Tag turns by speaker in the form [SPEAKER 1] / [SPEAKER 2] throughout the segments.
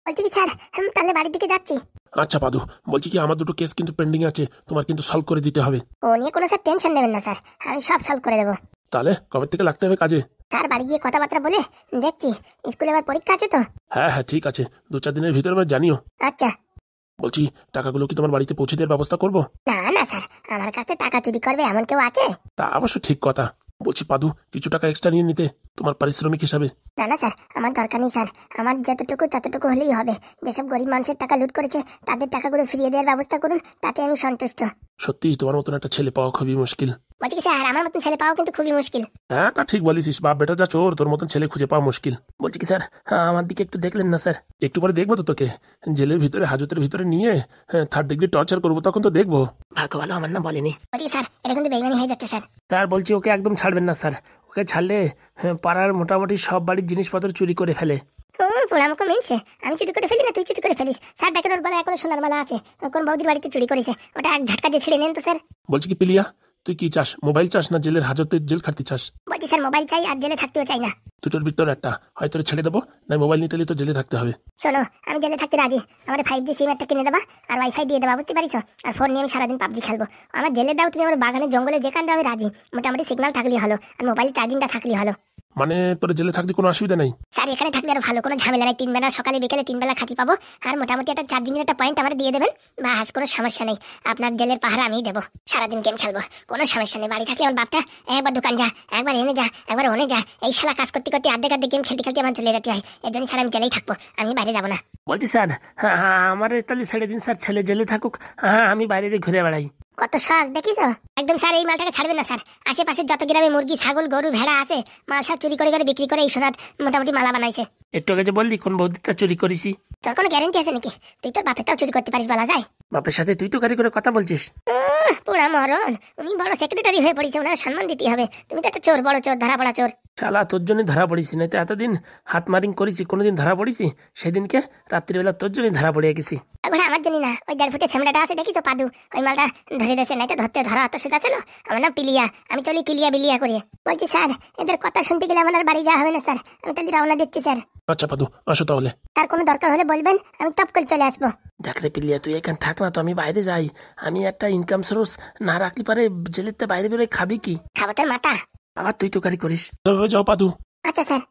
[SPEAKER 1] বলছি কি স্যার, তাহলে বাড়ির দিকে যাচ্ছি।
[SPEAKER 2] আচ্ছা পাদু, বলছি কি আমার দুটো কেস কিন্তু পেন্ডিং আছে, তোমার কিন্তু সলভ করে দিতে হবে।
[SPEAKER 1] ও নিয়ে কোনো স্যার টেনশন নেবেন না স্যার, আমি সব সলভ করে দেবো।
[SPEAKER 2] তাহলে কবে থেকে লাগতে হবে কাজে?
[SPEAKER 1] স্যার বাড়ি গিয়ে কথাবার্তা বলে দেখছি, স্কুলে আবার পরীক্ষা আছে তো।
[SPEAKER 2] হ্যাঁ হ্যাঁ ঠিক আছে, 2-4 দিনের ভিতরে আমার জানিও।
[SPEAKER 1] আচ্ছা।
[SPEAKER 2] বলছি টাকাগুলো কি তোমার বাড়িতে পৌঁছে দেওয়ার ব্যবস্থা করবো?
[SPEAKER 1] না না স্যার, আমার কাছে টাকা চুরি করবে এমন কেউ আছে?
[SPEAKER 2] তা অবশ্য ঠিক কথা। বলছি পাদু, কিছু টাকা এক্সট্রা নিয়ে নিতে তোমার পারিশ্রমিক হিসাবে।
[SPEAKER 1] না না স্যার, আমার দরকার নেই স্যার, আমার যতটুকু ততটুকু হলেই হবে। যেসব গরিব মানুষের টাকা লুট করেছে তাদের টাকাগুলো ফিরিয়ে দেওয়ার ব্যবস্থা করুন, তাতে আমি সন্তুষ্ট।
[SPEAKER 2] সত্যি তোমার মতন একটা ছেলে পাওয়া খুবই মুশকিল।
[SPEAKER 1] বলছি কি স্যার, আমার মতন ছেলে পাওয়া কিন্তু খুবই মুশকিল।
[SPEAKER 2] হ্যাঁ তা ঠিক বলিস, বাপ বেটা যা চোর, তোর মতন ছেলে খুঁজে পাওয়া মুশকিল। বলছি কি স্যার, হ্যাঁ আমার দিকে একটু দেখলেন না স্যার? একটু পরে দেখবো তো তোকে জেলের ভিতরে হাজতের ভিতরে নিয়ে 3rd ডিগ্রি টর্চার করবো, তখন তো দেখবো। ভাগ্য ভালো আমার না বলেনি।
[SPEAKER 1] বলছি স্যার, এটা কিন্তু বেইমানি হয়ে যাচ্ছে স্যার।
[SPEAKER 2] স্যার বলছি ওকে একদম ছাড়বেন না স্যার, ওকে ছাড়লে পাড়ার মোটামুটি সব বাড়ির জিনিসপত্র চুরি করে ফেলে।
[SPEAKER 1] পুরো আমাকে মেনছে, আমি চুরি করে ফেলি না তুই চুরি করে ফেলিস। স্যার দেখেন ওর গলায় এখনো সোনার মালা আছে, কোন বৌদির বাড়িতে চুরি করেছে, ওটা এক ঝটকা দিয়ে ছিঁড়ে নেন তো স্যার।
[SPEAKER 2] বলছি কি পিলিয়া, তুই কি চাস, মোবাইল চাস না জেলের হাজতে জেল খাটতে চাস?
[SPEAKER 1] বলছি স্যার মোবাইল চাই আর জেলে থাকতেও চাই না।
[SPEAKER 2] দুটোর ভিতর একটা, হয়তো ছেড়ে দেবো, না মোবাইল নিতে হলে তো জেলে থাকতে হবে।
[SPEAKER 1] শোনো, আমি জেলে থাকতে রাজি, আমার 5G সিম একটা কিনে দেবা আর ওয়াইফাই দিয়ে দেবা, বুঝতে পারিস? আর ফোন নিয়ে আমি সারাদিন পাবজি খেলবো। আমার জেলে দাও তুমি, আমার বাগানে জঙ্গলে যেখান দাও আমি রাজি, মোটামুটি সিগন্যাল থাকলেই হলো আর মোবাইল চার্জিংটা থাকলেই হলো।
[SPEAKER 2] মানে তোর জেলে থাকতে কোনো অসুবিধা নেই?
[SPEAKER 1] স্যার এখানে থাকলে আর ভালো, কোনো ঝামেলা নেই, 3 বেলা সকালে বিকেলে 3 বেলা খাতি পাবো, আর মোটামুটি একটা চার্জিংয়ের একটা পয়েন্ট আমার দিয়ে দেবেন, বাস কোনো সমস্যা নেই। আপনার জেলের পাহারা আমিই দেবো, সারাদিন গেম খেলবো, কোনো সমস্যা নেই। বাড়ি থাকলে আমার বাপটা একবার দোকান যা, একবার এনে যা, একবার ওনে যা, এই শালা কাজ করতে করতে আর্ধেক গেম খেলতে খেলতে আমার চলে যেতে হয়। এর জন্য স্যার আমি জেলেই থাকবো, আমি বাইরে যাবো না।
[SPEAKER 2] বলছি স্যার, হ্যাঁ হ্যাঁ আমার তাহলে ছেড়ে দিন স্যার, ছেলে জেলে থাকুক, হ্যাঁ আমি বাইরে দিয়ে ঘুরে বেড়াই।
[SPEAKER 1] কত শখ দেখিস একদম। স্যার এই মালটাকে ছাড়বেন না স্যার, আশেপাশে যত গ্রামে মুরগি ছাগল গরু ভেড়া আছে, মাল সব চুরি করে করে বিক্রি করে এই সোনার মোটামুটি মালা বানাইছে।
[SPEAKER 2] একটু আগে যে বললি কোন বৌদিটা চুরি করেছি,
[SPEAKER 1] তোর কোনো গ্যারেন্টি আছে নাকি? তুই তোর বাপেরটাও চুরি করতে পারিস বলা যায়?
[SPEAKER 2] বাপের সাথে তুই তো গাড়ি করে কথা বলছিস।
[SPEAKER 1] পুরা মরণ, উনি বড় সেক্রেটারি হয়ে পড়েছে, ওনার সম্মান দিতে হবে। তুমি তো একটা চোর, বড় চোর, ধরা পড়া চোর।
[SPEAKER 2] শালা তোর জন্য ধরা পড়েছি, না তো এতদিন হাত মারিং করেছি, কোনোদিন ধরা পড়েছি? সেদিনকে রাত্রিবেলা তোর জন্য ধরা পড়ে গেছি।
[SPEAKER 1] একবার আমার জন্য না, ওই 1.5 ফুটের স্যামরাটা আছে দেখিস পাদু, ওই মালটা ধরে দিয়েছে, নাই তো ধরতে ধরা অত সোজা ছিল। আমার নাম পিলিয়া, আমি চলি কিলিয়া বিলিয়া করিয়ে। বলছি স্যার, এদের কথা শুনতে গেলে আমার আর বাড়ি যাওয়া হবে না স্যার, আমি তাহলে রওনা দিচ্ছি স্যার।
[SPEAKER 2] আচ্ছা পাদু আসো তাহলে।
[SPEAKER 1] তার কোনো দরকার হলে বলবেন, আমি টপ করে চলে আসবো।
[SPEAKER 2] দেখ রে পিলিয়া, তুই এখানে থাক না তো, আমি বাইরে যাই। আমি একটা ইনকাম সোর্স না রাখলে পারে জেলেতে বাইরে বেরোয় খাবি কি?
[SPEAKER 1] খাবো তোর মাথা।
[SPEAKER 2] আবার তুই তো গাড়ি করিস, তবে যাও পাদু।
[SPEAKER 1] আচ্ছা স্যার।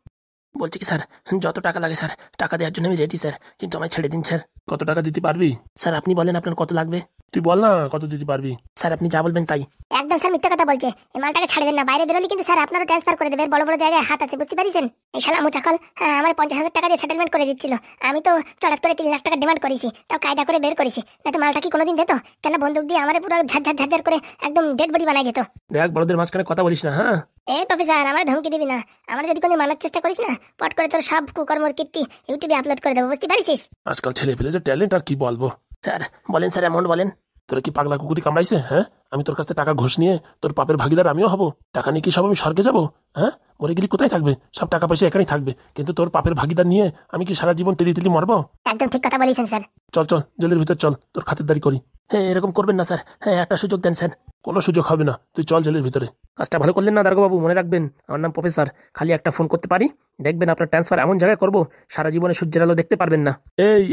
[SPEAKER 2] বলছি কি স্যার, যত টাকা লাগে স্যার, টাকা দেওয়ার জন্য আমি রেডি স্যার, কিন্তু আমায় ছেড়ে দিন স্যার। কত টাকা দিতে পারবি? স্যার আপনি বলেন আপনার কত লাগবে, তুই বল না কত দিতে পারবি। স্যার আপনি যা বলবেন তাই।
[SPEAKER 1] একদম স্যার মিথ্যা কথা বলছে, এই মালটাকে ছাড়বেন না, বাইরে বেরোলে কিন্তু স্যার আপনারও ট্রান্সফার করে দেবে, বড় বড় জায়গায় হাত আছে, বুঝতে পারিছেন? এই শালা মুচাকল আমার 50,000 টাকা দিয়ে সেটেলমেন্ট করে দিচ্ছিল, আমি তো চড়াত করে 3 লাখ টাকা ডিমান্ড করেছি, তাও কায়দা করে বের করেছি, না তো মালটা কি কোনোদিন দিত? কেন বন্দুক দিয়ে আমার পুরো ঝাঝ ঝাঝ করে একদম ডেড বডি বানাই দিত।
[SPEAKER 2] দেখ বড়দের মাঝখানে কথা বলিস না, হ্যাঁ?
[SPEAKER 1] এই প্রফেসর, আমার ধমকি দিবি না, আমার যদি কোনো মানার চেষ্টা করিস না, পট করে তোর সব কুকর্মর কীর্তি ইউটিউবে আপলোড করে দেবো, বুঝতে পারিস?
[SPEAKER 2] আজকাল ছেলে পেলে যে ট্যালেন্ট আর কি বলবো। স্যার বলেন স্যার, অ্যামাউন্ট বলেন। তোরা কি পাগলা কুকুরি কামড়াইছে? হ্যাঁ, আমি তোর কাছ থেকে টাকা ঘুষ নিয়ে তোর পাপের ভাগিদার আমিও হব? টাকা নিয়ে কি সব আমি স্বর্গে যাবো? হ্যাঁ, মরে গেলি কোথায় থাকবে? সব টাকা পয়সা এখানেই থাকবে, কিন্তু তোর পাপের ভাগিদার নিয়ে আমি কি সারা জীবন তেলি তেলি মরবো?
[SPEAKER 1] একদম ঠিক কথা বলেছেন স্যার।
[SPEAKER 2] চল চল জেলের ভিতর চল, তোর খাতিরদারি করি। হ্যাঁ এরকম করবেন না স্যার, হ্যাঁ একটা সুযোগ দেন স্যার। কোনো সুযোগ হবে না, তুই চল জেলের ভিতরে। কাজটা ভালো করলেন না দারোগাবাবু, মনে রাখবেন আমার নাম প্রফেসর, খালি একটা ফোন করতে পারি, দেখবেন আপনার ট্রান্সফার এমন জায়গায় করবো সারা জীবনে সূর্যের আলো দেখতে পারবেন না।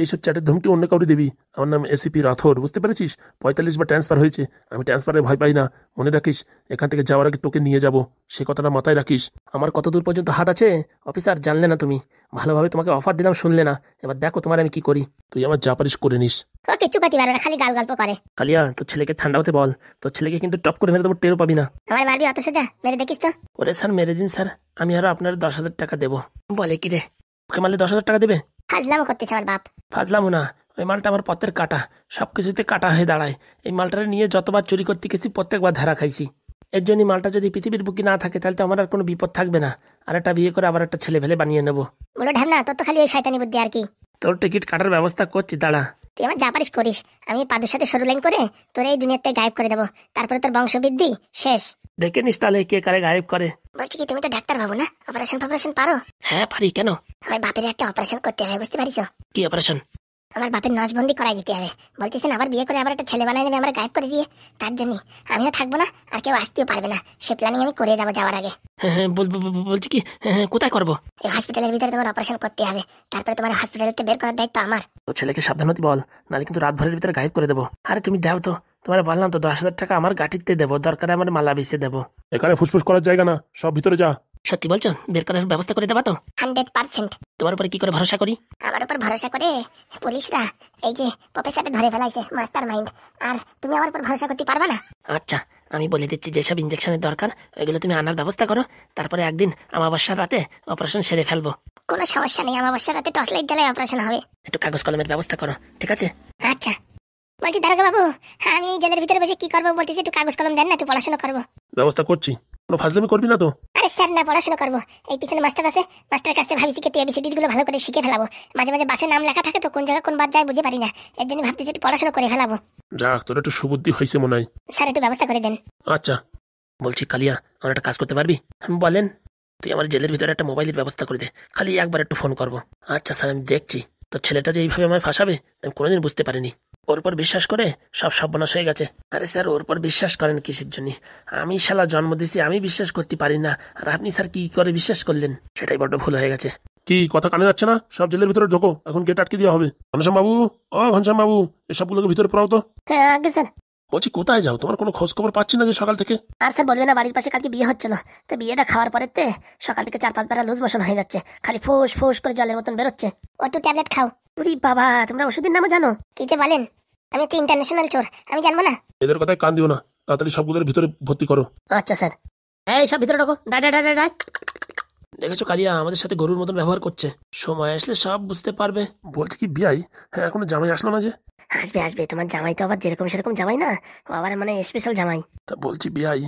[SPEAKER 2] এইসব চ্যাটের ধমকি অন্য কাউকে দিবি? আমার নাম এসিপি রাথোর, বুঝতে পেরেছিস? 45 বার ট্রান্সফার হয়েছে, আমি ট্রান্সফারে ভয় পাই না, মনে রাখিস। এখান থেকে যাওয়ার আগে তোকে নিয়ে যাব, সে কথাটা মাথায় রাখিস। আমার কত দূর পর্যন্ত হাত আছে অফিসার জানলে না তুমি, ভালোভাবে তোমাকে অফার দিলাম শুনলে না, এবার দেখো তোমার আমি কি করি। তুই আমার যা পারিস করে নিস।
[SPEAKER 1] ও কিচ্ছু করতে পারবে না, খালি গাল গল্প করে।
[SPEAKER 2] কালিয়া তোর ছেলেকে ঠান্ডা হতে বল, তোর ছেলেকে কিন্তু টপ করে মেরে দেবো, টেরও পাবি না।
[SPEAKER 1] আমার মারবি অত সোজা? মেরে দেখিস তো।
[SPEAKER 2] ওরে স্যার মেরে দিন স্যার, আমি আরো আপনার 10,000 টাকা দেবো। বলে কি রে, ওকে মারলে 10,000 টাকা দেবে?
[SPEAKER 1] ফাজলামো করতেছে আমার বাপ।
[SPEAKER 2] ফাজলামো না, ওই মালটা আমার পথের কাটা, সবকিছুতে কাটা হয়ে দাঁড়ায়। এই মালটা নিয়ে যতবার চুরি করতে গেছি প্রত্যেকবার ধারা খাইছি। এর জন্য মালটা যদি পৃথিবীর বুকে না থাকে তাহলে তো আমার আর কোনো বিপদ থাকবে না, আর একটা বিয়ে করে আবার একটা ছেলে ফেলে বানিয়ে নেবো।
[SPEAKER 1] বলো ঢ্যামনা, তোর তো খালি ওই শয়তানি বুদ্ধি আর কি।
[SPEAKER 2] তোর টিকিট কাটার ব্যবস্থা করছি, দাঁড়া।
[SPEAKER 1] তুই আমার যা পারিস করিস, আমি পাদুর সাথে সরু লাইন করে তোর এই দুনিয়াতে গায়েব করে দেবো, তারপরে তোর বংশবৃদ্ধি শেষ।
[SPEAKER 2] দেখে নিস তাহলে কে কারে গায়েব করে।
[SPEAKER 1] বলছি কি, তুমি তো ডাক্তার বাবু না, অপারেশন পারো?
[SPEAKER 2] হ্যাঁ পারি, কেন?
[SPEAKER 1] আমার বাপের একটা অপারেশন করতে হবে, বুঝতে পারিস?
[SPEAKER 2] কি অপারেশন?
[SPEAKER 1] আমার বাপের নসবন্দি করাই দিতে হবে। বলতেছেন আবার বিয়ে করে আবার একটা ছেলে বানাই নেবে, আমার গায়েব করে দিয়ে। তার জন্য আমিও থাকবো না, আর কেউ আসতেও পারবে না। সে প্ল্যানিং আমি করে যাবো যাওয়ার আগে।
[SPEAKER 2] হ্যাঁ, বলছি কি, হ্যাঁ, কোথায় করবো?
[SPEAKER 1] এই হসপিটালের ভিতরে তোমার অপারেশন করতে হবে, তারপরে তোমার হসপিটালেতে বের করার দায়িত্ব আমার।
[SPEAKER 2] তো ছেলেকে সাবধান হতে বল, নাহলে কিন্তু রাত ভরের ভিতরে গায়েব করে দেবো। আরে তুমি দাও তো, তোমার বললাম তো 10,000 টাকা আমার গাঠিতে দেবো, দরকারে আমার মালা বেঁচে দেবো। এখানে ফুসফুস করার জায়গা না, সব ভিতরে যা। সত্যি বলছো? বের করার ব্যবস্থা করে দেবা তো?
[SPEAKER 1] 100%।
[SPEAKER 2] তোমার উপরে কি করে ভরসা করি?
[SPEAKER 1] আমার উপর ভরসা করে পুলিশরা এই যে প্রফেসরকে ধরে ফেলাইছে, মাস্টার মাইন্ড। আর তুমি আমার উপর ভরসা করতে পারবা না।
[SPEAKER 2] আচ্ছা, আমি বলে দিচ্ছি, যেসব ইঞ্জেকশনের দরকার ওইগুলো তুমি আনার ব্যবস্থা করো। তারপরে একদিন আমাবস্যার রাতে অপারেশন সেরে ফেলবো।
[SPEAKER 1] কোনো সমস্যা নেই, আমাবস্যার রাতে টর্চ লাইট জ্বালায় অপারেশন হবে।
[SPEAKER 2] একটু কাগজ কলমের ব্যবস্থা করো, ঠিক আছে?
[SPEAKER 1] আচ্ছা। বলছি দারোগা বাবু, হ্যাঁ আমি এই জেলের ভিতরে বসে কি করবো বলতেছি, একটু কাগজ কলম দেন না, একটু পড়াশোনা করবো।
[SPEAKER 2] ব্যবস্থা করছি, কোনো ফাজলামি করবি না তো?
[SPEAKER 1] আরে স্যার না, পড়াশোনা করবো। এই পিছনে মাস্টার আছে, মাস্টারের কাছে ভাবছি কেটে এবিসিডি গুলো ভালো করে শিখে ফেলাবো। মাঝে মাঝে বাসে নাম লেখা থাকে তো, কোন জায়গা কোন বাদ যায় বুঝে পারি না। এর জন্য ভাবতেছি একটু পড়াশোনা করে ফেলাবো।
[SPEAKER 2] যাক, তোর একটু সুবুদ্ধি হয়েছে মনে হয়।
[SPEAKER 1] স্যার একটু ব্যবস্থা করে দেন।
[SPEAKER 2] আচ্ছা, বলছি কালিয়া, আমার একটা কাজ করতে পারবি? বলেন। তুই আমার জেলের ভিতরে একটা মোবাইলের ব্যবস্থা করে দে, খালি একবার একটু ফোন করবো। আচ্ছা স্যার, আমি দেখছি। তো ছেলেটা যে এইভাবে আমায় ফাঁসাবে আমি কোনোদিন বুঝতে পারিনি। ওর উপর বিশ্বাস করে সব সর্বনাশ হয়ে গেছে। আরে স্যার, ওর উপর বিশ্বাস করেন কিসের জন্য? আমি শালা জন্ম দিয়েছি, আমি বিশ্বাস করতে পারি না, আর আপনি স্যার কি করে বিশ্বাস করলেন? সেটাই বড্ড ভুল হয়ে গেছে। কি কথা কানে যাচ্ছে না? সব জেলের ভিতরে ঢোকো, এখন গেট আটকে দেওয়া হবে। ঘনশ্যাম বাবু, ও ঘনশ্যাম বাবু, এসবগুলোকে ভিতরে পড়াও তো।
[SPEAKER 1] হ্যাঁ আগে স্যার।
[SPEAKER 2] বলছি কোথায় যাও? তোমার কোনো খোঁজ খবর পাচ্ছি না যে সকাল থেকে।
[SPEAKER 1] আর স্যার বলবে না, বাড়ির পাশে কালকে বিয়ে হচ্ছিল, তো বিয়েটা খাওয়ার পরে সকাল থেকে 4-5 বেলা লুজ মোশন হয়ে যাচ্ছে, খালি ফোঁস ফোঁস করে জলের মতন বেরোচ্ছে। একটু ট্যাবলেট খাও। উরি বাবা, তোমরা ওষুধের নামও জানো? কি যে বলেন, আমি হচ্ছে ইন্টারন্যাশনাল চোর, আমি জানবো না?
[SPEAKER 2] এদের কথায় কান দিও না, তাড়াতাড়ি সবগুলোর ভিতরে ভর্তি করো।
[SPEAKER 1] আচ্ছা স্যার। এই সব ভিতরে ঢোকো, die die die die die.
[SPEAKER 2] দেখেছো কালিয়া আমাদের সাথে গরুর মতন ব্যবহার করছে। সময় আসলে সব বুঝতে পারবে। বলছি কি বিয়াই, হ্যাঁ এখনো জামাই আসলো না যে?
[SPEAKER 1] আসবে আসবে, তোমার জামাই তো আবার যেরকম সেরকম জামাই না, ও আবার মানে স্পেশাল জামাই।
[SPEAKER 2] তা বলছি বিয়াই,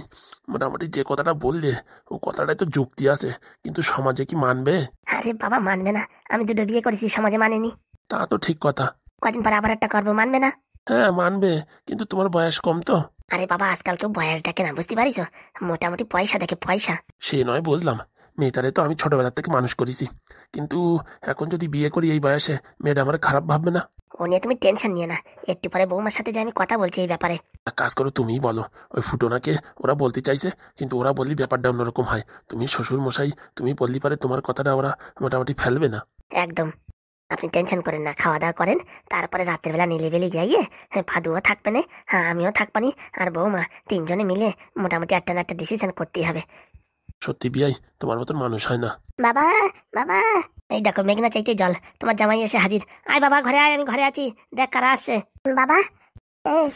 [SPEAKER 2] মোটামুটি যে কথাটা বললে ও কথাটাই তো যুক্তি আছে, কিন্তু সমাজে কি মানবে?
[SPEAKER 1] আরে বাবা, মানবে না? আমি দুটো বিয়ে করেছি, সমাজে মানেনি।
[SPEAKER 2] তা তো ঠিক কথা।
[SPEAKER 1] কদিন পর আবার একটা করবো, মানবে না?
[SPEAKER 2] হ্যাঁ মানবে, কিন্তু তোমার বয়স কম তো।
[SPEAKER 1] আরে বাবা, আজকাল কেউ বয়স দেখে না, বুঝতে পারিস? মোটামুটি পয়সা দেখে, পয়সা।
[SPEAKER 2] সে নয় বুঝলাম, মেয়েটারে তো আমি ছোটবেলা থেকে মানুষ করেছি, কিন্তু এখন যদি বিয়ে করি এই বয়সে, মেয়েটা আমার খারাপ ভাববে না?
[SPEAKER 1] ও নিয়ে তুমি টেনশন নিয়ে না, একটু পরে বৌমার সাথে যে আমি কথা বলছি এই ব্যাপারে।
[SPEAKER 2] এক কাজ করো, তুমিই বলো। ওই ফুটোনাকে ওরা বলতে চাইছে, কিন্তু ওরা বললি ব্যাপারটা অন্যরকম হয়। তুমি শ্বশুর মশাই, তুমি বললি পারে তোমার কথাটা ওরা মোটামুটি ফেলবে না।
[SPEAKER 1] একদম, আপনি টেনশন করেন না, খাওয়া দাওয়া করেন, তারপরে রাতের বেলা নিলিবেলি যাইয়ে ভাদুও থাকবে না, হ্যাঁ আমিও থাকবানি, আর বৌমা, তিনজনে মিলে মোটামুটি একটা না একটা ডিসিশন করতেই হবে।
[SPEAKER 2] সত্যি বিয়াই, তোমার মতন মানুষ হয় না।
[SPEAKER 1] বাবা, বাবা, এই দেখো মেঘনা চাইতে জল, তোমার জামাই এসে হাজির। আয় বাবা, ঘরে আয়, আমি ঘরে আছি, দেখ কারা আসছে। বাবা,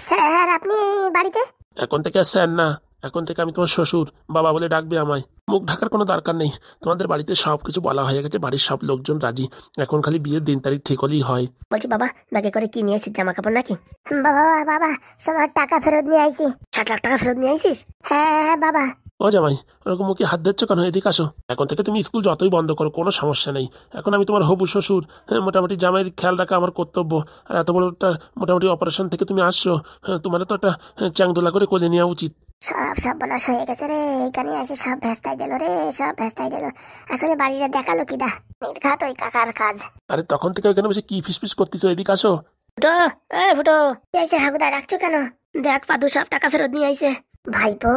[SPEAKER 1] স্যার আপনি বাড়িতে?
[SPEAKER 2] এখন থেকে আর স্যার না, এখন থেকে আমি তোমার শ্বশুর, বাবা বলে ডাকবে আমায়। মুখ ঢাকার কোনো দরকার নেই, তোমাদের বাড়িতে সবকিছু বলা হয়ে গেছে, বাড়ির সব লোকজন রাজি, এখন খালি বিয়ের দিন তারিখ ঠিক হলেই হয়।
[SPEAKER 1] বলছি বাবা, ব্যাগে করে কি নিয়ে এসিস, জামা কাপড় নাকি? বাবা বাবা, সবার টাকা ফেরত নিয়ে আইসি। 60 লাখ টাকা ফেরত নিয়ে আইসিস? হ্যাঁ হ্যাঁ বাবা।
[SPEAKER 2] ও জামাই, ওরকম মুখে হাত দিচ্ছ কেন? এদিকে আসো। এখন থেকে তুমি স্কুল যতই বন্ধ করো কোনো সমস্যা নেই, এখন আমি তোমার হবু শ্বশুর। হ্যাঁ, মোটামুটি জামাইয়ের খেয়াল রাখা আমার কর্তব্য। আর এত বড় একটা মোটামুটি অপারেশন থেকে তুমি আসছো, হ্যাঁ তোমার তো একটা চ্যাংদোলা করে কোলে নেওয়া উচিত।
[SPEAKER 1] সব সর্বনাশ হয়ে গেছে রে, এইখানে এসে সব ভেস্তাই দিল রে, সব ভেস্তাই দিল। আসলে বাড়িটা দেখালো কিডা? নির্ঘাত ওই কাকার কাজ।
[SPEAKER 2] আরে তখন থেকে ওইখানে বসে কি ফিসফিস করতেছো? এদিকে আসো।
[SPEAKER 1] ফুটো, এই ফুটো, কি হয়েছে হাগুদা, রাখছো কেন? দেখ পাদু সব টাকা ফেরত নিয়ে আইছে। ভাইপো,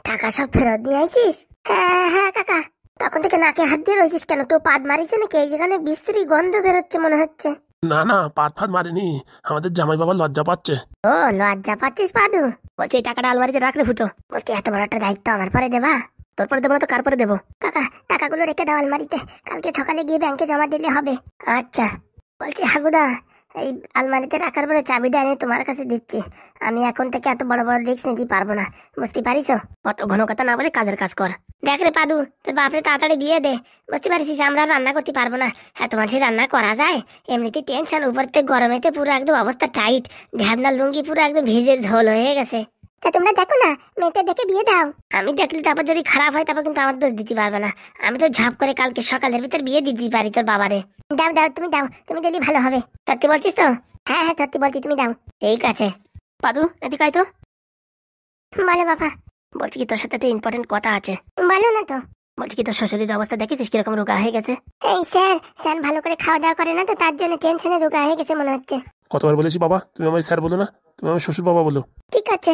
[SPEAKER 1] টাকা সব ফেরত নিয়ে আইছিস? হ্যাঁ হ্যাঁ কাকা। তখন থেকে নাকে হাত দিয়ে রয়েছিস কেন? কেউ পাদ মারিছে নাকি? এই যেখানে বিশ্রী গন্ধ বেরোচ্ছে মনে হচ্ছে।
[SPEAKER 2] না না, পাত ফাত মারিনি, আমাদের জামাই বাবা লজ্জা পাচ্ছে।
[SPEAKER 1] ও লজ্জা পাচ্ছিস পাদু? বলছি এই টাকাটা আলমারিতে রাখলে ফুটো। বলছি এত বড় একটা দায়িত্ব আমার পরে দেবা? তোর পরে দেবো না তো কার পরে দেবো? কাকা, টাকাগুলো রেখে দাও আলমারিতে, কালকে সকালে গিয়ে ব্যাংকে জমা দিলে হবে। আচ্ছা। বলছি হাগুদা, এই আলমারিতে রাখার পরে চাবিটা এনে তোমার কাছে দিচ্ছি। আমি এখন থেকে এত বড় বড় রিস্ক নিতে পারবো না, বুঝতে পারিস? অত ঘন কথা না বলে কাজের কাজ কর। দেখ রে পাদু, তোর বাপরে তাড়াতাড়ি বিয়ে দে, বুঝতে পারিস? আমরা রান্না করতে পারবো না, এত মানুষের রান্না করা যায়? এমনিতে টেনশন, উপরতে গরমেতে পুরো একদম অবস্থা টাইট, ঢ্যাবনা লুঙ্গি পুরো একদম ভিজে ঝোল হয়ে গেছে। তা তোমরা দেখো না, মেয়েটা দেখে বিয়ে দাও। আমি দেখলে তারপর যদি খারাপ হয় তারপর কিন্তু আমার দোষ দিতে পারবে না। আমি তো ঝাপ করে কালকে সকালের ভিতর বিয়ে দিতে পারি তোর বাবারে। দাও দাও, তুমি দাও, তুমি দিলে ভালো হবে। সত্যি বলছিস তো? হ্যাঁ হ্যাঁ সত্যি বলছি, তুমি দাও। ঠিক আছে। পাদু এদিকে আয় তো। বলো বাবা। বলছি কি, তোর সাথে একটা ইম্পর্টেন্ট কথা আছে। বলো না তো। বলছি কি তোর শ্বশুরের অবস্থা দেখেছিস কিরকম রোগা হয়ে গেছে? এই স্যার, স্যার ভালো করে খাওয়া দাওয়া করে না তো, তার জন্য টেনশনে রোগা হয়ে গেছে মনে হচ্ছে।
[SPEAKER 2] কতবার বলেছি বাবা, তুমি আমায় স্যার বলো না, তুমি আমার শ্বশুর বাবা বলো।
[SPEAKER 1] ঠিক আছে।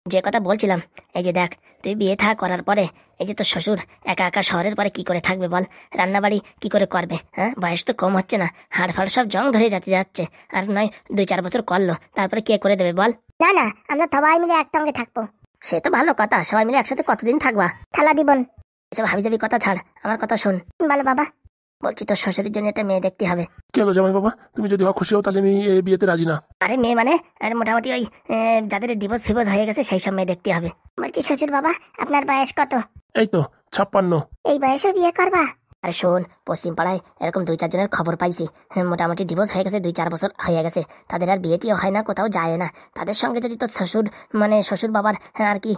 [SPEAKER 1] যে কথা বলছিলাম, এই যে দেখ, তুই বিয়ে থা করার পরে এই যে তোর শ্বশুর একা একা শহরের পরে কি করে থাকবে বল? রান্নাবাড়ি কি করে করবে? হ্যাঁ, বয়স তো কম হচ্ছে না, হাড় ফাড় সব জং ধরে যেতে যাচ্ছে। আর নয় 2-4 বছর করলো, তারপরে কে করে দেবে বল? না না, আমরা সবাই মিলে একসঙ্গে থাকবো। সে তো ভালো কথা, সবাই মিলে একসাথে কতদিন থাকবা? থালা দিবন। এসব হাবি যাবি কথা ছাড়, আমার কথা শোন। বলো বাবা। বলছি তোর শ্বশুরের জন্য একটা মেয়ে দেখতে হবে।
[SPEAKER 2] কি হলো জামাই বাবা, তুমি যদি খুশি হও তাহলে আমি এই বিয়েতে রাজি না।
[SPEAKER 1] আরে মেয়ে মানে মোটামুটি ওই যাদের ডিভোর্স ফিভোর্স হয়ে গেছে সেই সব মেয়ে দেখতে হবে। বলছি শ্বশুর বাবা, আপনার বয়স কত?
[SPEAKER 2] এই তো 56।
[SPEAKER 1] এই বয়সে বিয়ে করবা? আরে শোন, পশ্চিম পাড়ায় এরকম 2-4 জনের খবর পাইছি, মোটামুটি ডিভোর্স হয়ে গেছে, 2-4 বছর হয়ে গেছে, তাদের আর বিয়েটিও হয় না, কোথাও যায় না। তাদের সঙ্গে যদি তোর শ্বশুর বাবার আর কি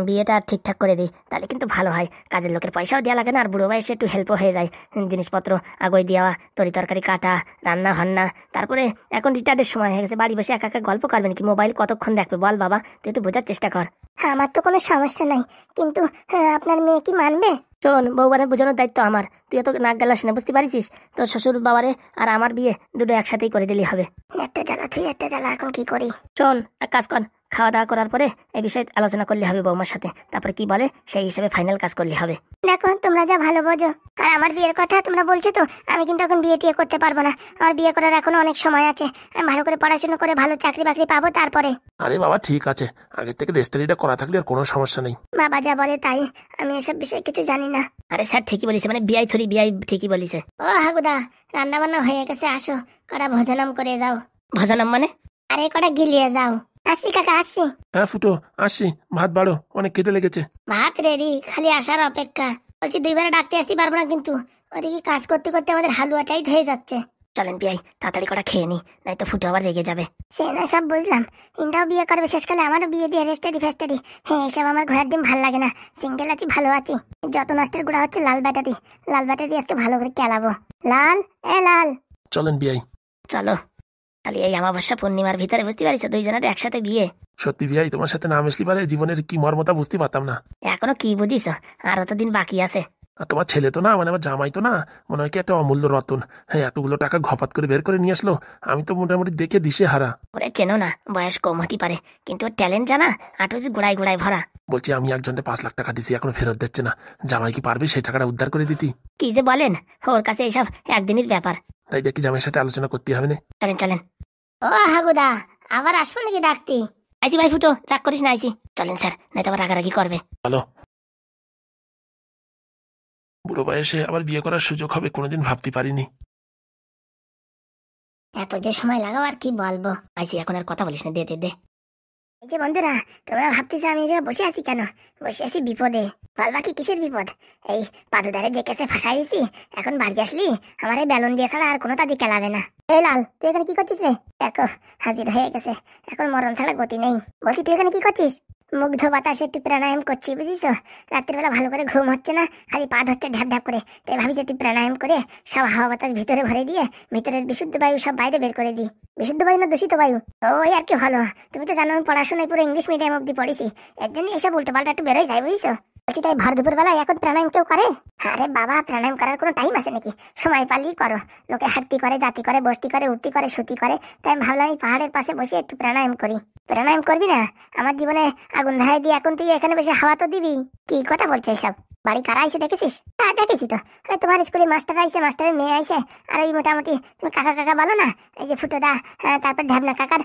[SPEAKER 1] বিয়েটা ঠিকঠাক করে দিই, তাহলে কিন্তু ভালো হয়। কাজের লোকের পয়সাও দেওয়া লাগে না, আর বুড়ো বয়সে একটু হেল্পও হয়ে যায়, জিনিসপত্র আগোয় দেওয়া, তরি তরকারি কাটা, রান্না বান্না। তারপরে এখন রিটায়ার্ডের সময় হয়ে গেছে, বাড়ি বসে একা একা গল্প করবেন কি, মোবাইল কতক্ষণ দেখবে বল বাবা? তুই একটু বোঝার চেষ্টা কর। আমার তো কোনো সমস্যা নাই, কিন্তু আপনার মেয়ে কি মানবে? শোন, বউবারের বোঝানোর দায়িত্ব আমার, তুই এত নাক গালাস না, বুঝতে পারিস? তোর শ্বশুর বাবারে আর আমার বিয়ে দুটো একসাথেই করে দিলেই হবে। একটা জ্বালা তুই একটা জ্বালা, এখন কি করি? শোন, এক কাজ কর, খাওয়া দাওয়া করার পরে এই বিষয়ে আলোচনা করলে হবে বৌমার সাথে, তারপরে কি বলে সেই হিসেবে ফাইনাল কাজ করলে হবে। দেখো, তোমরা যা ভালো বোঝো। আর আমার বিয়ের কথা তোমরা বলছো তো, আমি কিন্তু এখন বিয়ে টিয়ে করতে পারবো না, আমার বিয়ে করার এখনো অনেক সময় আছে। আমি ভালো করে পড়াশোনা করে ভালো চাকরি বাকরি পাবো তারপরে।
[SPEAKER 2] আরে বাবা ঠিক আছে, আগে থেকে রেজিস্ট্রিটা করা থাকলে আর কোনো সমস্যা নেই।
[SPEAKER 1] বাবা যা বলে তাই, আমি এসব বিষয়ে কিছু জানি না। আরে স্যার ঠিকই বলিছে, মানে বিয়াই ঠিকই বলিছে। ও হাগুদা, রান্না বান্না হয়ে গেছে, আসো কটা ভোজনাম করে যাও। ভোজনাম মানে? আরে কটা গিলিয়ে যাও। আসি কাকা, আসি।
[SPEAKER 2] হ্যাঁ ফুটো, আসছি, ভাত বাড়ো, অনেক খেতে লেগেছে।
[SPEAKER 1] ভাত রেডি, খালি আসার অপেক্ষা। বলছি 2 বেলা ডাকতে আসতে পারবো না কিন্তু, ওদিকে কাজ করতে করতে আমাদের হালুয়া টাইট হয়ে যাচ্ছে। চলেন বিয়াই, তাড়াতাড়ি কটা খেয়ে নি, নাই তো ফুটো আবার রেগে যাবে। সে না সব বুঝলাম, ইন্দাও বিয়ে করবে শেষকালে, আমারও বিয়ে দিয়ে রেস্টারি ফেস্টারি। হ্যাঁ, এসব আমার ঘোরার ডিম ভাল লাগে না, সিঙ্গেল আছি ভালো আছি। যত নষ্টের গুড়া হচ্ছে লাল ব্যাটারি, লাল ব্যাটারি আজকে ভালো করে কেলাবো। লাল, লাল।
[SPEAKER 2] চলেন বিয়াই।
[SPEAKER 1] চলো। খালি এই অমাবস্যা পূর্ণিমার ভিতরে, বুঝতে পারিস, 2 জনের একসাথে বিয়ে।
[SPEAKER 2] সত্যি বিয়াই, তোমার সাথে না মিশলি পারে জীবনের কি মর্মতা বুঝতে পারতাম না।
[SPEAKER 1] এখনো কি বুঝিস, আর অত দিন বাকি আছে।
[SPEAKER 2] আর তোমার ছেলে তো না, মানে আমার জামাই তো না, মনে হয় কি একটা অমূল্য রতন। হ্যাঁ, এতগুলো টাকা ঘপাত করে বের করে নিয়ে আসলো, আমি তো মোটামুটি দেখে দিশে হারা।
[SPEAKER 1] ওরে চেনো না, বয়স কম হতে পারে, কিন্তু ওর ট্যালেন্ট জানা, আটু গোড়ায় গোড়ায় ভরা।
[SPEAKER 2] বলছি আমি একজনকে 5 লাখ টাকা দিছি, এখনো ফেরত দিচ্ছে না। জামাই কি পারবে সেই টাকাটা উদ্ধার করে দিতি?
[SPEAKER 1] কি যে বলেন, ওর কাছে এইসব একদিনের ব্যাপার।
[SPEAKER 2] তাই দেখি জামাইয়ের সাথে আলোচনা করতে হবে না।
[SPEAKER 1] চলেন চলেন। ও হাগুদা, আবার আসবো নাকি ডাকতে? আইসি ভাই, ফুটো রাগ করিস না, আইসি। চলেন স্যার, নাই তো আবার রাগারাগি করবে।
[SPEAKER 2] ভালো, বুড়ো বয়সে আবার বিয়ে করার সুযোগ হবে কোনোদিন ভাবতে পারিনি।
[SPEAKER 1] এত যে সময় লাগাও আর কি বলবো। আইসি, এখন আর কথা বলিস না, দে দে দে। এই যে বন্ধুরা, তোমরা ভাবতেছো আমি এই জায়গায় বসে আছি কেন? বসে আছি বিপদে। বলবা কি কিসের বিপদ? এই পাদুদারে যে কেসে ফাঁসাই দিছি, এখন বাড়ি আসলি আমার এই বেলুন দিয়ে ছাড়া আর কোনো তাদি কেলাবে না। এই লাল, তুই এখানে কি করছিস রে? দেখো হাজির হয়ে গেছে, এখন মরণ ছাড়া গতি নেই। বলছি তুই এখানে কি করছিস? মুগ্ধ বাতাসে একটু প্রাণায়াম করছি, বুঝিস? রাত্রিবেলা ভালো করে ঘুম হচ্ছে না, খালি পা ধরছে ঢ্যাপ ঢ্যাপ করে। তাই ভাবি যে একটু প্রাণায়াম করে সব হাওয়া বাতাস ভিতরে ভরে দিয়ে ভিতরের বিশুদ্ধ বায়ু সব বাইরে বের করে দিই। বিশুদ্ধ বায়ু না দূষিত বায়ু? ওই আর কি ভালো। তুমি তো জানো আমি পড়াশোনায় পুরো ইংলিশ মিডিয়াম অব্দি পড়েছি, এর জন্য এসব উল্টো পাল্টা একটু বেরোয় যায়, বুঝিস? বলছি তাই ভর দুপুর বেলায় এখন প্রাণায়াম কেউ করে? আরে বাবা, প্রাণায়াম করার কোনো টাইম আছে নাকি? সময় পালিয়ে করো। লোকে হাঁটতি করে, জাতি করে, বসতি করে, উঠতি করে, সুতি করে। তাই আমি ভাবলাম এই পাহাড়ের পাশে বসে একটু প্রাণায়াম করি। প্রাণায়াম করবি না? আমার জীবনে আগুন ধরাই দিয়ে এখন তুই এখানে বসে হাওয়া তো দিবি? কি কথা বলছো এসব? বাড়ি কারা আইসে দেখেছিস? হ্যাঁ দেখেছি তো, তোমার স্কুলে মাস্টার আইসে, মাস্টারের মেয়ে আইসে, আর ওই মোটামুটি তুমি কাকা কাকা বলো না, এই যে ফুটোদা, তারপর ঢ্যাবনা কাকার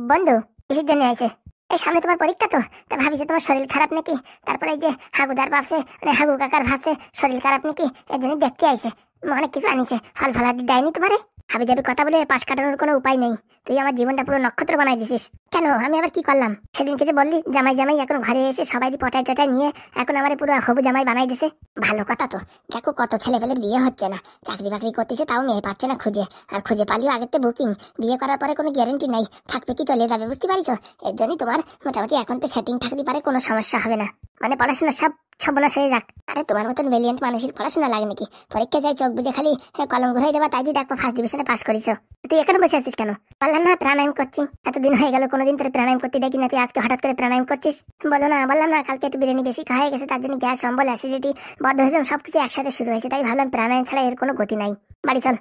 [SPEAKER 1] বন্ধু, কিসের জন্য আইসে? এই সামনে তোমার পরীক্ষা তো, তা ভাবিছে তোমার শরীর খারাপ নাকি, তারপরে এই যে হাগুদার ভাবছে, মানে হাগু কাকার ভাবছে শরীর খারাপ নাকি, এর জন্য দেখতে আইসে। অনেক কিছু আনিছে, ফল ফলাদি দেয়নি তোমারে। হাবি যাবি কথা বলে পাশ কাটানোর কোনো উপায় নেই। তুই আমার জীবনটা পুরো নক্ষত্র বানাই দিছিস। কেন, আমি আবার কি করলাম? সেদিনকে যে বললি জামাই জামাই, এখন ঘরে এসে সবাই পটায় টটায় নিয়ে এখন আমার পুরো হবু জামাই বানাই দিছে। ভালো কথা তো, দেখো কত ছেলেপেলের বিয়ে হচ্ছে না, চাকরি বাকরি করতেছে, তাও মেয়ে পাচ্ছে না খুঁজে, আর খুঁজে পালিও আগেতে বুকিং। বিয়ে করার পরে কোনো গ্যারেন্টি নাই থাকবে কি চলে যাবে, বুঝতে পারিস? এর জন্যই তোমার মোটামুটি এখন তো সেটিং থাকতে পারে, কোনো সমস্যা হবে না। মানে পড়াশোনা সব সর্বনাশ হয়ে যাক। আরে তোমার মতন ব্রিলিয়েন্ট মানুষের পড়াশোনা লাগে নাকি? পরীক্ষা যাই চোখ বুঝে খালি কলম ঘুরাই দেবা, তাই দিয়ে দেখো ফার্স্ট ডিভিশনে পাস করেছো। তুই এখানে বসে আছিস কেন? বললাম না প্রাণায়াম করছি, এতদিন হয়ে গেল কোনোদিন তোর প্রাণায়াম করতে দেখি না, তুই আজকে হঠাৎ করে প্রাণায়াম করছিস? বলো না, বললাম না কালকে একটু বিরিয়ানি বেশি খাওয়া হয়ে গেছে, তার জন্য গ্যাস অম্বল অ্যাসিডিটি বদহজম সবকিছু একসাথে শুরু হয়েছে, তাই ভাবলাম প্রাণায়াম ছাড়া এর কোনো গতি নাই। বাড়ি চল।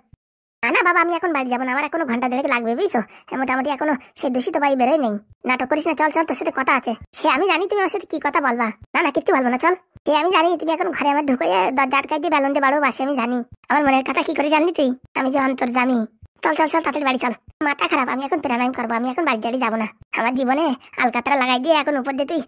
[SPEAKER 1] না না বাবা, আমি এখন বাড়ি যাবো না, আমার এখনো ঘন্টা দেড়েক লাগবে বুঝছো। মোটামুটি এখনো সে দূষিত বাড়ি বেরোয় নেই। নাটক করিস না, চল চল, তোর সাথে কথা আছে। সে আমি জানি তুমি আমার সাথে কি কথা বলবা। না না কিচ্ছু বলবো না, চল। সে আমি জানি তুমি এখন ঘরে আমার ঢুকে দরজা আটকাই দিয়ে বেলুন দিয়ে বাড়ো বাসে, আমি জানি। আমার মনের কথা কি করে জানলি তুই? আমি যে অন্তর্জামি। চল চল চল তাড়াতাড়ি বাড়ি চল। মাথা খারাপ, আমি এখন প্রাণায়াম করবো, আমি এখন বাড়ি যাবো না। আমার জীবনে আলকাতরা লাগাই দিয়ে এখন উপর দিয়ে তুই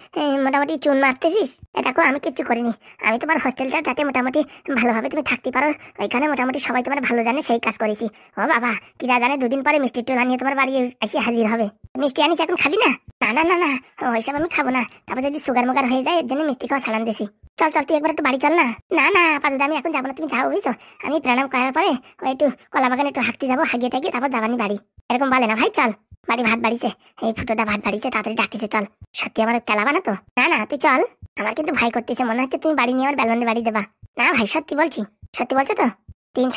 [SPEAKER 1] মোটামুটি চুন মারতেছিস। এটা আমি কিচ্ছু করিনি। আমি তোমার হোস্টেলটা যাতে মোটামুটি ভালোভাবে তুমি থাকতে পারো, ওইখানে মোটামুটি সবাই তোমার ভালো জানে সেই কাজ করেছি। ও বাবা, কিরা জানে দুদিন পরে মিষ্টি টুলা নিয়ে তোমার বাড়ি এসে হাজির হবে। মিষ্টি আনিস, এখন খাবি না? না না না না, ওইসব আমি খাবো না। তারপর যদি সুগার মুগার হয়ে যায় এর জন্য মিষ্টি খাওয়া ছাড়ান দিছি। চল চল তুই একবার একটু বাড়ি চল না। না না পাদুদা, আমি এখন যাবো না, তুমি যাও বুঝছো। আমি প্রাণায়াম করার পরে ওই একটু কলা বাগানে একটু হাঁটতে যাবো, হাগিয়ে টাগিয়ে তারপর যাবানি বাড়ি। এরকম বলে না ভাই, চল। বাড়ি ভাত বাড়িছে, এই ফুটোটা ভাত বাড়িছে, তাড়াতাড়ি ডাকতেছে, চল। সত্যি আমার কেলাবা না তো? না না তুই চল। আমার কিন্তু ভয় করতেছে, মনে হচ্ছে তুমি বাড়ি নিয়ে আমার বেলুন বাড়ি দেবা। না ভাই সত্যি বলছি। সত্যি বলছো তো?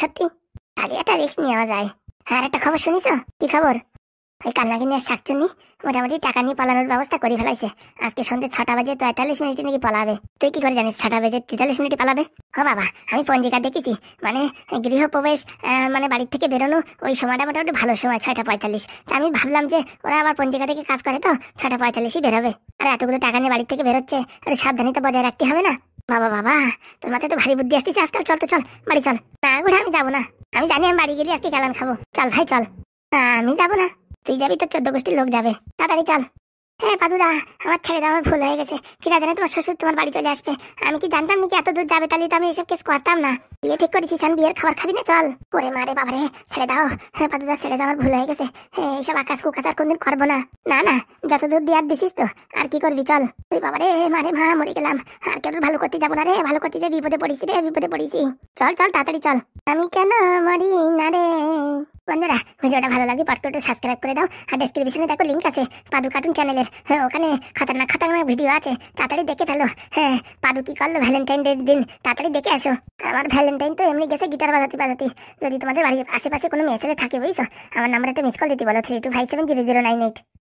[SPEAKER 1] সত্যি। আরে একটা রিস্ক নেওয়া যায়। আর একটা খবর শুনিস? কি খবর? ওই কালনাকে নিয়ে শাকচুনি মোটামুটি টাকা নিয়ে পালানোর ব্যবস্থা করে ফেলাইছে। আজকে সন্ধ্যে 6টা বাজে 43 মিনিটে নাকি পালাবে। তুই কি করে জানিস 6টা বাজে 43 মিনিটে পালাবে? ও বাবা, আমি পঞ্জিকা দেখেছি, মানে গৃহপ্রবেশ মানে বাড়ির থেকে বেরোনো ওই সময়টা মোটামুটি ভালো সময় 6টা 45। তা আমি ভাবলাম যে ওরা আবার পঞ্জিকা থেকে কাজ করে তো 6টা 45ই বেরোবে। আর এতগুলো টাকা নিয়ে বাড়ি থেকে বেরোচ্ছে, আর সাবধানতা বজায় রাখতে হবে না? বাবা বাবা, তোর মাথায় তো ভারী বুদ্ধি আসতেছে আজকাল। চল তো চল, বাড়ি চল। না গুড়া, আমি যাবো না। আমি জানি আমি বাড়ি গেলে আজকে গালান খাবো। চল ভাই চল। আমি যাবো না। তুই যাবি, তোর 14 গোষ্ঠীর লোক যাবে। তাড়াতাড়ি চল। হ্যাঁ পাদুদা, আমার ছেড়ে দাও, আমার ভুল হয়ে গেছে। কি জানে তোমার শ্বশুর তোমার বাড়ি চলে আসবে। আমি কি জানতাম নাকি এত দূর যাবে? তাহলে তো আমি এসব কেস করতাম না। বিয়ে ঠিক করেছিস, আমি বিয়ের খাবার খাবি না, চল। ওরে মারে বাবারে, ছেড়ে দাও। হ্যাঁ পাদুদা ছেড়ে দাও, আমার ভুল হয়ে গেছে। হ্যাঁ এইসব আকাশ কুকাশ আর কোনদিন করবো না। না না, যত দূর দিয়ে আর দিছিস তো, আর কি করবি, চল। ওই বাবারে, মারে মা, মরে গেলাম। আর কেউ ভালো করতে যাবো না রে, ভালো করতে যে বিপদে পড়েছি রে, বিপদে পড়েছি। চল চল তাড়াতাড়ি চল। আমি কেন মরি না রে। বন্ধুরা, ভিডিওটা ভালো লাগে পট করে সাবস্ক্রাইব করে দাও। আর ডেসক্রিপশনে দেখো লিঙ্ক আছে পাদু কার্টুন চ্যানেলের। হ্যাঁ ওখানে খতরনাক খতরনাক ভিডিও আছে, তাড়াতাড়ি দেখে ফেলো। হ্যাঁ পাদু কি করলো ভ্যালেন্টাইন ডে দিন, তাড়াতাড়ি দেখে আসো। আমার ভ্যালেন্টাইন তো এমনি গেছে গিটার বাজাতে বাজাতে। যদি তোমাদের বাড়ির আশেপাশে কোনো মেয়ে ছেলে থাকে বুঝছো, আমার নাম্বারে একটা মিস কল দিতে বলো 32570098।